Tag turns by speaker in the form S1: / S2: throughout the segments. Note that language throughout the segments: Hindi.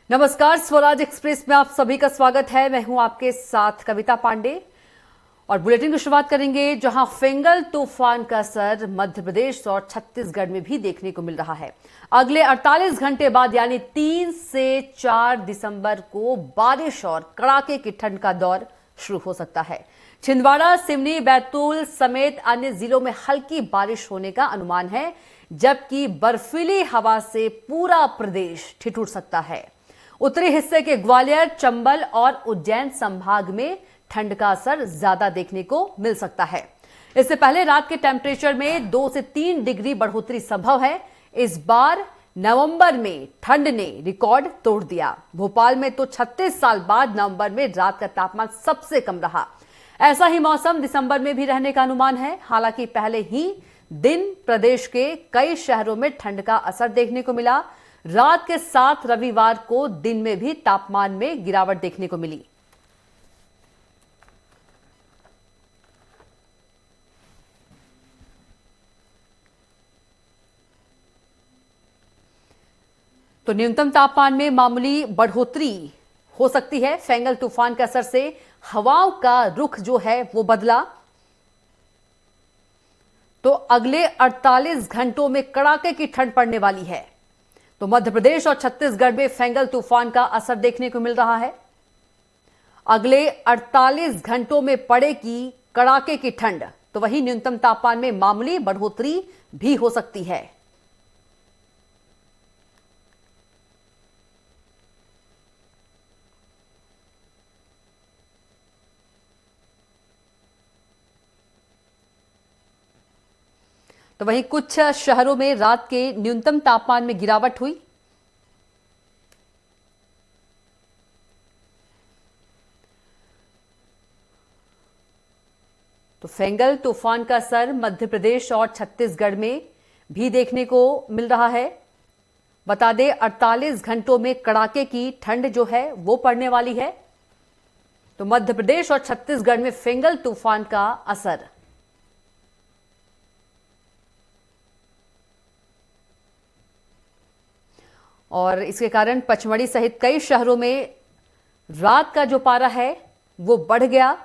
S1: नमस्कार, स्वराज एक्सप्रेस में आप सभी का स्वागत है। मैं हूं आपके साथ कविता पांडे और बुलेटिन की शुरुआत करेंगे जहां फेंगल तूफान का असर मध्य प्रदेश और छत्तीसगढ़ में भी देखने को मिल रहा है। अगले 48 घंटे बाद यानी 3 से 4 दिसंबर को बारिश और कड़ाके की ठंड का दौर शुरू हो सकता है। छिंदवाड़ा, सिवनी, बैतूल समेत अन्य जिलों में हल्की बारिश होने का अनुमान है, जबकि बर्फीली हवा से पूरा प्रदेश ठिठुर सकता है। उत्तरी हिस्से के ग्वालियर, चंबल और उज्जैन संभाग में ठंड का असर ज्यादा देखने को मिल सकता है। इससे पहले रात के टेम्परेचर में 2 से 3 डिग्री बढ़ोतरी संभव है। इस बार नवंबर में ठंड ने रिकॉर्ड तोड़ दिया। भोपाल में तो 36 साल बाद नवंबर में रात का तापमान सबसे कम रहा। ऐसा ही मौसम दिसंबर में भी रहने का अनुमान है। हालांकि पहले ही दिन प्रदेश के कई शहरों में ठंड का असर देखने को मिला। रात के साथ रविवार को दिन में भी तापमान में गिरावट देखने को मिली। तो न्यूनतम तापमान में मामूली बढ़ोतरी हो सकती है। फेंगल तूफान के असर से हवाओं का रुख जो है वो बदला। तो अगले 48 घंटों में कड़ाके की ठंड पड़ने वाली है। तो मध्य प्रदेश और छत्तीसगढ़ में फेंगल तूफान का असर देखने को मिल रहा है। अगले 48 घंटों में पड़ेगी कड़ाके की ठंड। तो वहीं न्यूनतम तापमान में मामूली बढ़ोतरी भी हो सकती है। तो वहीं कुछ शहरों में रात के न्यूनतम तापमान में गिरावट हुई। तो फेंगल तूफान का असर मध्य प्रदेश और छत्तीसगढ़ में भी देखने को मिल रहा है। बता दें 48 घंटों में कड़ाके की ठंड जो है वो पड़ने वाली है। तो मध्य प्रदेश और छत्तीसगढ़ में फेंगल तूफान का असर। और इसके कारण पचमढ़ी सहित कई शहरों में रात का जो पारा है वो बढ़ गया।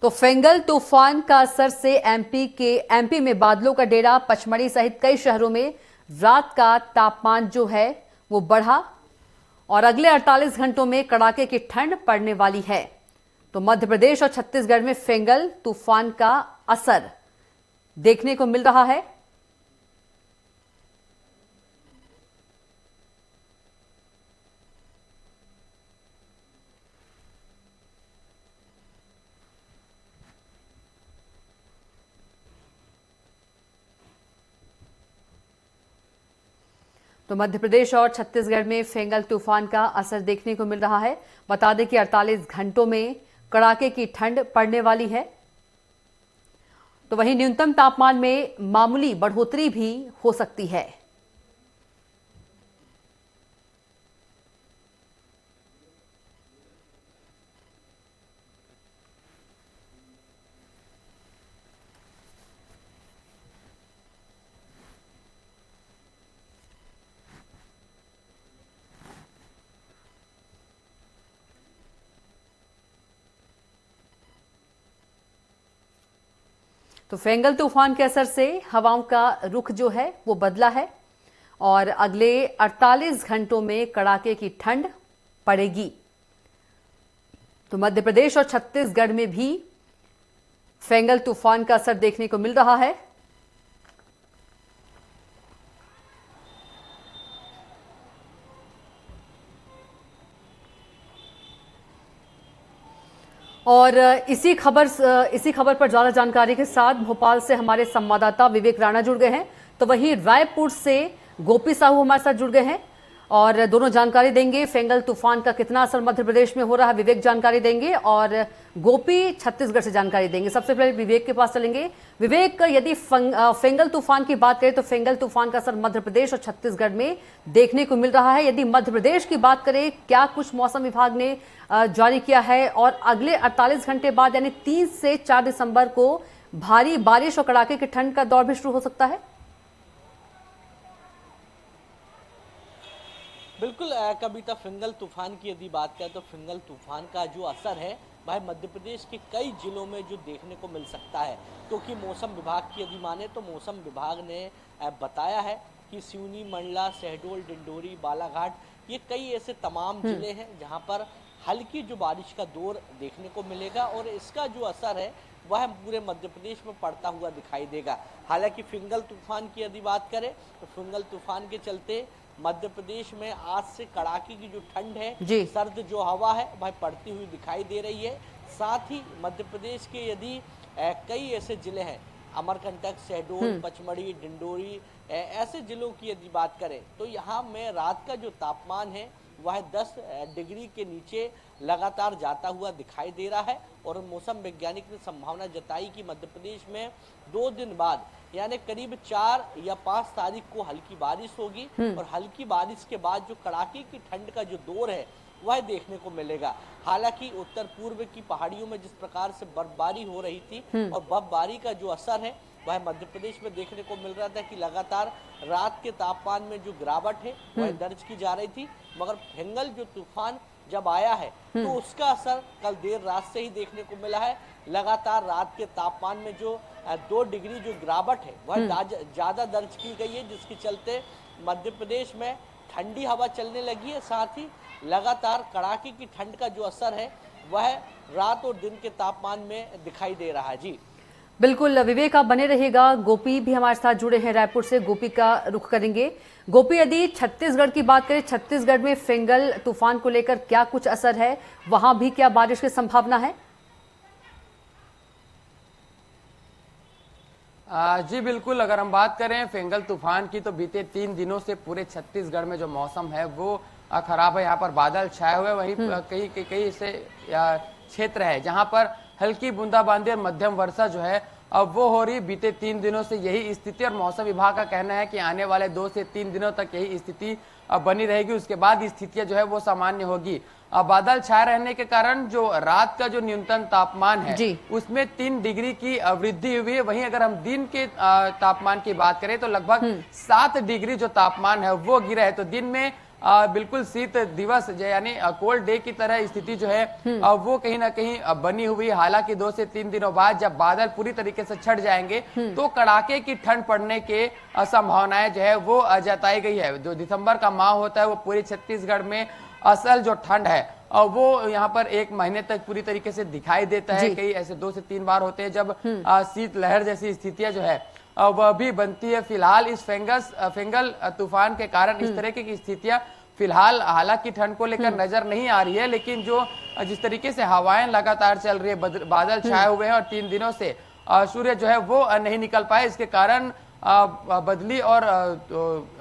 S1: तो फेंगल तूफान का असर से एमपी में बादलों का डेरा। पचमढ़ी सहित कई शहरों में रात का तापमान जो है वो बढ़ा और अगले 48 घंटों में कड़ाके की ठंड पड़ने वाली है। तो मध्य प्रदेश और छत्तीसगढ़ में फेंगल तूफान का असर देखने को मिल रहा है। तो मध्य प्रदेश और छत्तीसगढ़ में फेंगल तूफान का असर देखने को मिल रहा है। बता दें कि 48 घंटों में कड़ाके की ठंड पड़ने वाली है। तो वहीं न्यूनतम तापमान में मामूली बढ़ोतरी भी हो सकती है। तो फेंगल तूफान के असर से हवाओं का रुख जो है वो बदला है और अगले 48 घंटों में कड़ाके की ठंड पड़ेगी। तो मध्य प्रदेश और छत्तीसगढ़ में भी फेंगल तूफान का असर देखने को मिल रहा है। और इसी खबर पर ज्यादा जानकारी के साथ भोपाल से हमारे संवाददाता विवेक राणा जुड़ गए हैं। तो वहीं रायपुर से गोपी साहू हमारे साथ जुड़ गए हैं। और दोनों जानकारी देंगे। फेंगल तूफान का कितना असर मध्य प्रदेश में हो रहा है, विवेक जानकारी देंगे और गोपी छत्तीसगढ़ से जानकारी देंगे। सबसे पहले विवेक के पास चलेंगे। विवेक, यदि फेंगल तूफान की बात करें तो फेंगल तूफान का असर मध्य प्रदेश और छत्तीसगढ़ में देखने को मिल रहा है। यदि मध्य प्रदेश की बात करें, क्या कुछ मौसम विभाग ने जारी किया है और अगले 48 घंटे बाद यानी 3 से 4 दिसंबर को भारी बारिश और कड़ाके की ठंड का दौर भी शुरू हो सकता है?
S2: बिल्कुल कविता, फिंगल तूफान की यदि बात करें तो फिंगल तूफान का जो असर है वह मध्य प्रदेश के कई जिलों में जो देखने को मिल सकता है, क्योंकि मौसम विभाग की यदि माने तो मौसम विभाग ने बताया है कि सिवनी, मंडला, शहडोल, डिंडोरी, बालाघाट ये कई ऐसे तमाम जिले हैं जहां पर हल्की जो बारिश का दौर देखने को मिलेगा और इसका जो असर है वह पूरे मध्य प्रदेश में पड़ता हुआ दिखाई देगा। हालांकि फिंगल तूफान की यदि बात करें तो फिंगल तूफान के चलते मध्य प्रदेश में आज से कड़ाके की जो ठंड है, सर्द जो हवा है वह पड़ती हुई दिखाई दे रही है। साथ ही मध्य प्रदेश के यदि कई ऐसे जिले हैं, अमरकंटक, शहडोल, पचमढ़ी, डिंडोरी, ऐसे जिलों की यदि बात करें तो यहाँ में रात का जो तापमान है वह 10 डिग्री के नीचे लगातार जाता हुआ दिखाई दे रहा है। और मौसम वैज्ञानिक ने संभावना जताई कि मध्य प्रदेश में 2 दिन बाद यानी करीब 4 या 5 तारीख को हल्की बारिश होगी और हल्की बारिश के बाद जो कड़ाके की ठंड का जो दौर है वह देखने को मिलेगा। हालांकि उत्तर पूर्व की पहाड़ियों में जिस प्रकार से बर्फबारी हो रही थी और बर्फबारी का जो असर है वह मध्य प्रदेश में देखने को मिल रहा था कि लगातार रात के तापमान में जो गिरावट है वह दर्ज की जा रही थी, मगर फिंगल जो तूफान जब आया है तो उसका असर कल देर रात से ही देखने को मिला है। लगातार रात के तापमान में जो 2 डिग्री जो गिरावट है वह ज्यादा दर्ज की गई है, जिसके चलते मध्य प्रदेश में ठंडी हवा चलने लगी है। साथ ही लगातार कड़ाके की ठंड का जो असर है वह रात और दिन के तापमान में दिखाई दे रहा है। जी
S1: बिल्कुल विवेक, आप बने रहिएगा। गोपी भी हमारे साथ जुड़े हैं रायपुर से, गोपी का रुख करेंगे। गोपी, यदि छत्तीसगढ़ की बात करें, छत्तीसगढ़ में फिंगल तूफान को लेकर क्या कुछ असर है, वहां भी क्या बारिश की संभावना है?
S3: जी बिल्कुल, अगर हम बात करें फिंगल तूफान की तो बीते 3 दिनों से पूरे छत्तीसगढ़ में जो मौसम है वो खराब है। यहाँ पर बादल छाए हुए, वहीं कई ऐसे क्षेत्र है जहाँ पर हल्की बूंदाबांदी और मध्यम वर्षा जो है अब वो हो रही। बीते 3 दिनों से यही स्थिति और मौसम विभाग का कहना है कि आने वाले 2 से 3 दिनों तक यही स्थिति बनी रहेगी। उसके बाद स्थितियां जो है वो सामान्य होगी। बादल छाए रहने के कारण जो रात का जो न्यूनतम तापमान है उसमें 3 डिग्री की वृद्धि हुई है। वहीं अगर हम दिन के तापमान की बात करें तो लगभग 7 डिग्री जो तापमान है वो गिरा है। तो दिन में बिल्कुल शीत दिवस यानी कोल्ड डे की तरह स्थिति जो है वो कहीं ना कहीं बनी हुई है। हालांकि 2 से 3 दिनों बाद जब बादल पूरी तरीके से छट जाएंगे तो कड़ाके की ठंड पड़ने के संभावनाएं जो है वो जताई गई है। जो दिसंबर का माह होता है वो पूरे छत्तीसगढ़ में असल जो ठंड है वो यहाँ पर 1 महीने तक पूरी तरीके से दिखाई देता है। कई ऐसे 2 से 3 बार होते हैं जब शीत लहर जैसी स्थितियां जो है वह भी बनती है। फिलहाल इस फिंगल तूफान के कारण इस तरह की स्थितियां फिलहाल हालांकि ठंड को लेकर नजर नहीं आ रही है, लेकिन जो जिस तरीके से हवाएं लगातार चल रही है, बादल छाए हुए हैं और 3 दिनों से सूर्य जो है वो नहीं निकल पाए, इसके कारण बदली और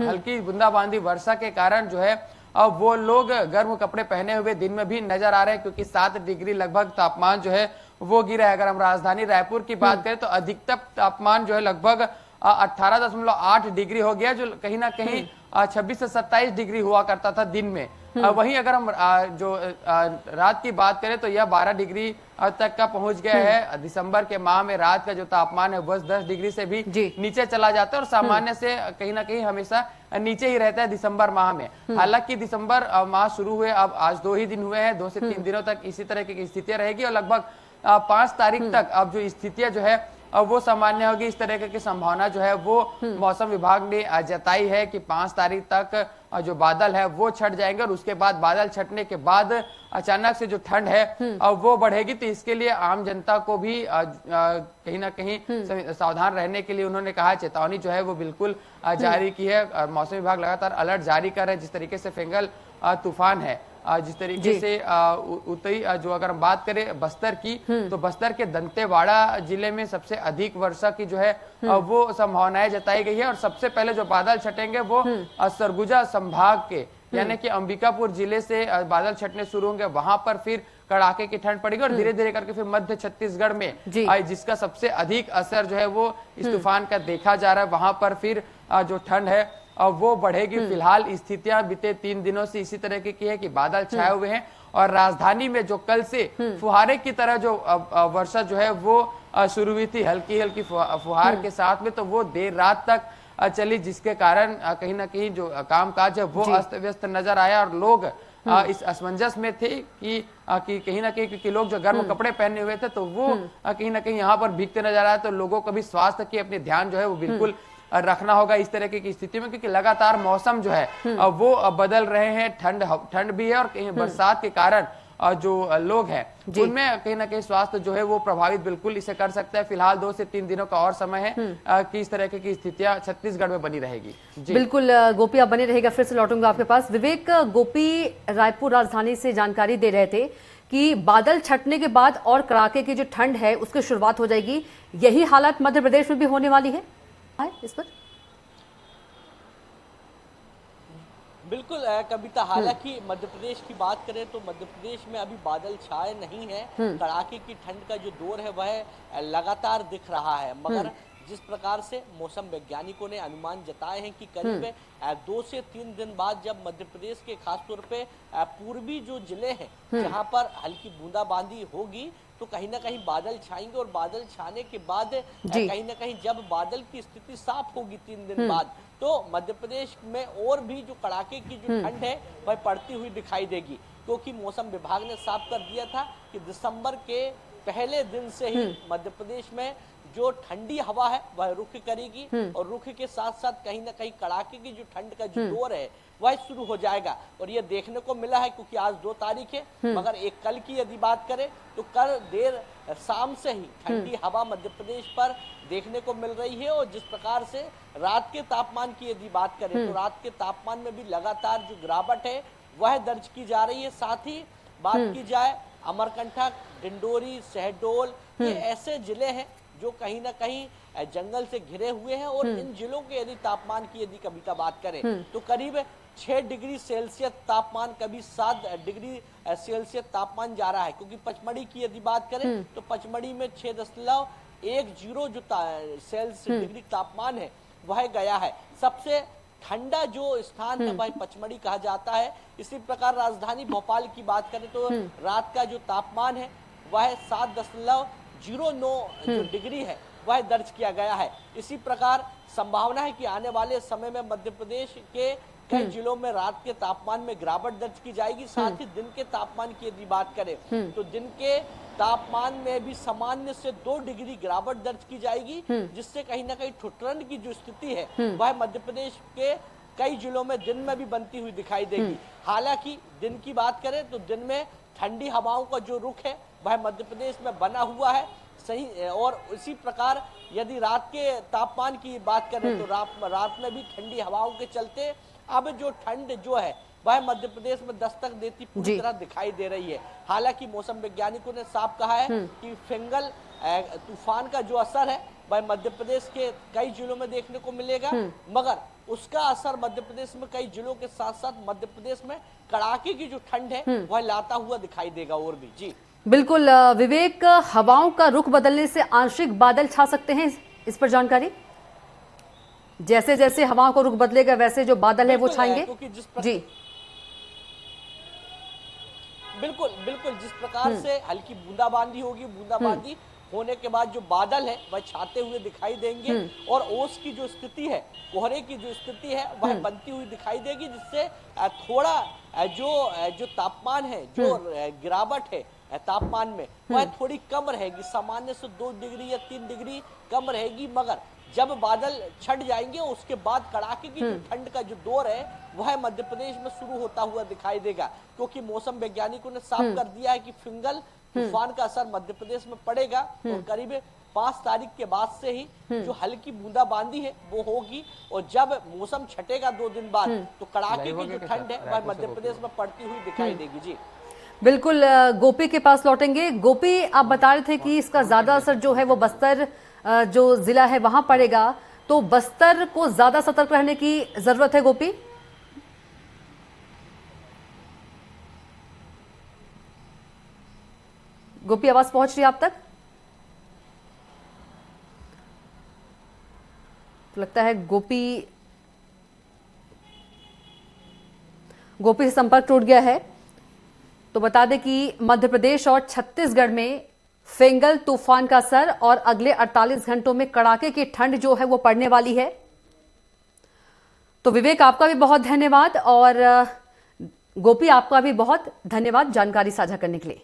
S3: हल्की बूंदाबांदी वर्षा के कारण जो है अब वो लोग गर्म कपड़े पहने हुए दिन में भी नजर आ रहे हैं, क्योंकि 7 डिग्री लगभग तापमान जो है वो गिरा है। अगर हम राजधानी रायपुर की बात करें तो अधिकतम तापमान जो है लगभग 18.8 डिग्री हो गया, जो कहीं ना कहीं 26 से 27 डिग्री हुआ करता था दिन में। वहीं अगर हम रात की बात करें तो यह 12 डिग्री तक का पहुंच गया है। दिसंबर के माह में रात का जो तापमान है बस 10 डिग्री से भी नीचे चला जाता है और सामान्य से कहीं ना कहीं हमेशा नीचे ही रहता है दिसंबर माह में। हालांकि दिसंबर माह शुरू हुए अब आज 2 ही दिन हुए हैं, 2 से 3 दिनों तक इसी तरह की स्थितियां रहेगी और लगभग 5 तारीख तक अब जो स्थितियां जो है अब वो सामान्य होगी। इस तरह की संभावना जो है वो मौसम विभाग ने जताई है कि 5 तारीख तक जो बादल है वो छट जाएंगे और उसके बाद बादल छटने के बाद अचानक से जो ठंड है वो बढ़ेगी। तो इसके लिए आम जनता को भी कहीं ना कहीं सावधान रहने के लिए उन्होंने कहा, चेतावनी जो है वो बिल्कुल जारी की है। मौसम विभाग लगातार अलर्ट जारी कर रहे हैं। जिस तरीके से फिंगल तूफान है, जिस तरीके से उत्तरी जो अगर हम बात करें बस्तर की तो बस्तर के दंतेवाड़ा जिले में सबसे अधिक वर्षा की जो है वो संभावनाएं जताई गई है और सबसे पहले जो बादल छटेंगे वो सरगुजा संभाग के यानी कि अंबिकापुर जिले से बादल छटने शुरू होंगे, वहां पर फिर कड़ाके की ठंड पड़ेगी और धीरे धीरे करके फिर मध्य छत्तीसगढ़ में जिसका सबसे अधिक असर जो है वो इस तूफान का देखा जा रहा है, वहां पर फिर जो ठंड है वो बढ़ेगी। फिलहाल स्थितियां बीते 3 दिनों से इसी तरह की है कि बादल छाए हुए हैं और राजधानी में जो कल से फुहारे की तरह जो वर्षा जो है वो शुरू हुई थी हल्की हल्की फुहार के साथ में, तो वो देर रात तक चली, जिसके कारण कहीं ना कहीं जो कामकाज है वो अस्त व्यस्त नजर आया और लोग इस असमंजस में थे कि कहीं ना कहीं, क्योंकि लोग जो गर्म कपड़े पहने हुए थे तो वो कहीं ना कहीं यहाँ पर भीगते नजर आए। तो लोगों को भी स्वास्थ्य की अपने ध्यान जो है वो बिल्कुल रखना होगा इस तरह की स्थिति में, क्योंकि लगातार मौसम जो है वो बदल रहे हैं, ठंड भी है और कहीं बरसात के कारण जो लोग हैं उनमें कहीं ना कहीं स्वास्थ्य जो है वो प्रभावित बिल्कुल इसे कर सकता है। फिलहाल 2 से 3 दिनों का और समय है कि इस तरह की स्थितियां छत्तीसगढ़ में बनी रहेगी।
S1: बिल्कुल गोपी, आप बने रहेगा, फिर से लौटूंगा आपके पास। विवेक, गोपी रायपुर राजधानी से जानकारी दे रहे थे कि बादल छटने के बाद और कड़ाके की जो ठंड है उसकी शुरुआत हो जाएगी। यही हालत मध्य प्रदेश में भी होने वाली है इस पर?
S2: बिल्कुल कविता, हालांकि मध्य प्रदेश की बात करें तो मध्य प्रदेश में अभी बादल छाए नहीं है, कड़ाके की ठंड का जो दौर है वह लगातार दिख रहा है, मगर जिस प्रकार से मौसम वैज्ञानिकों ने अनुमान जताए हैं कि करीब 2 से 3 दिन बाद जब मध्य प्रदेश के खासतौर पे पूर्वी जो जिले हैं जहां पर हल्की बूंदाबांदी होगी तो कहीं ना कहीं बादल छाएंगे और बादल छाने के बाद कहीं ना कहीं जब बादल की स्थिति साफ होगी 3 दिन बाद तो मध्य प्रदेश में और भी जो कड़ाके की जो ठंड है वह पड़ती हुई दिखाई देगी, क्योंकि मौसम विभाग ने साफ कर दिया था कि दिसंबर के पहले दिन से ही मध्य प्रदेश में जो ठंडी हवा है वह रुख करेगी और रुख के साथ साथ कहीं ना कहीं कड़ाके की जो ठंड का जो दौर है वह शुरू हो जाएगा। और ये देखने को मिला है क्योंकि आज 2 तारीख है, मगर एक कल की यदि बात करें तो कल देर शाम से ही ठंडी हवा मध्य प्रदेश पर देखने को मिल रही है। और जिस प्रकार से रात के तापमान की यदि बात करें तो रात के तापमान में भी लगातार जो गिरावट है वह दर्ज की जा रही है। साथ ही बात की जाए अमरकंटक, डिंडोरी, शहडोल, ये ऐसे जिले हैं जो कहीं ना कहीं जंगल से घिरे हुए हैं और इन जिलों के यदि तापमान की यदि कविता बात करें तो करीब 6 डिग्री सेल्सियस तापमान, कभी 7 डिग्री सेल्सियस तापमान जा रहा है, क्योंकि पचमढ़ी की यदि बात करें तो पचमढ़ी में 6.10 जो सेल्सियस डिग्री तापमान है वह गया है। सबसे ठंडा जो स्थान है वह पचमढ़ी कहा जाता है। इसी प्रकार राजधानी भोपाल की बात करें तो रात का जो तापमान है वह 7.09 जो डिग्री है वह दर्ज किया गया है। इसी प्रकार संभावना है कि आने वाले समय में मध्य प्रदेश के कई जिलों में रात के तापमान में गिरावट दर्ज की जाएगी। साथ ही दिन के तापमान की यदि बात करें तो दिन के तापमान में भी सामान्य से 2 डिग्री गिरावट दर्ज की जाएगी, जिससे कहीं ना कहीं ठुठरन की जो स्थिति है वह मध्य प्रदेश के कई जिलों में दिन में भी बनती हुई दिखाई देगी। हालांकि दिन की बात करें तो दिन में ठंडी हवाओं का जो रुख है वह मध्य प्रदेश में बना हुआ है सही। और इसी प्रकार यदि रात के तापमान की बात करें तो रात में भी ठंडी हवाओं के चलते अब जो ठंड जो है वह मध्य प्रदेश में दस्तक देती पूरी तरह दिखाई दे रही है। हालांकि मौसम वैज्ञानिकों ने साफ कहा है कि फिंगल तूफान का जो असर है वह मध्य प्रदेश के कई जिलों में देखने को मिलेगा, मगर उसका असर मध्य प्रदेश में कई जिलों के साथ साथ मध्य प्रदेश में कड़ाके की जो ठंड है वह लाता हुआ दिखाई देगा। और भी जी
S1: बिल्कुल विवेक, हवाओं का रुख बदलने से आंशिक बादल छा सकते हैं, इस पर जानकारी? जैसे जैसे हवाओं का रुख बदलेगा वैसे जो बादल है वो छाएंगे जी?
S2: बिल्कुल बिल्कुल, जिस प्रकार से हल्की बूंदाबांदी होगी, बूंदाबांदी होने के बाद जो बादल है वह छाते हुए दिखाई देंगे और ओस की जो स्थिति है, कोहरे की जो स्थिति है वह बनती हुई दिखाई देगी, जिससे थोड़ा जो तापमान है, जो गिरावट है तापमान में वह थोड़ी कम रहेगी, सामान्य से 2 डिग्री या 3 डिग्री कम रहेगी। मगर जब बादल छट जाएंगे उसके बाद कड़ाके की जो ठंड का जो दौर है वह मध्य प्रदेश में शुरू होता हुआ दिखाई देगा, क्योंकि मौसम वैज्ञानिकों ने साफ कर दिया है कि फिंगल तूफान का असर मध्य प्रदेश में पड़ेगा और करीब 5 तारीख के बाद से ही जो हल्की बूंदाबांदी है वो होगी और जब मौसम छटेगा 2 दिन बाद तो कड़ाके की जो ठंड है वह मध्य प्रदेश में पड़ती हुई दिखाई देगी। जी
S1: बिल्कुल, गोपी के पास लौटेंगे। गोपी, आप बता रहे थे कि इसका ज्यादा असर जो है वो बस्तर जो जिला है वहां पड़ेगा, तो बस्तर को ज्यादा सतर्क रहने की जरूरत है गोपी? गोपी, आवाज पहुंच रही है आप तक? तो लगता है गोपी से संपर्क टूट गया है। तो बता दें कि मध्य प्रदेश और छत्तीसगढ़ में फेंगल तूफान का असर और अगले 48 घंटों में कड़ाके की ठंड जो है वो पड़ने वाली है। तो विवेक, आपका भी बहुत धन्यवाद और गोपी, आपका भी बहुत धन्यवाद जानकारी साझा करने के लिए।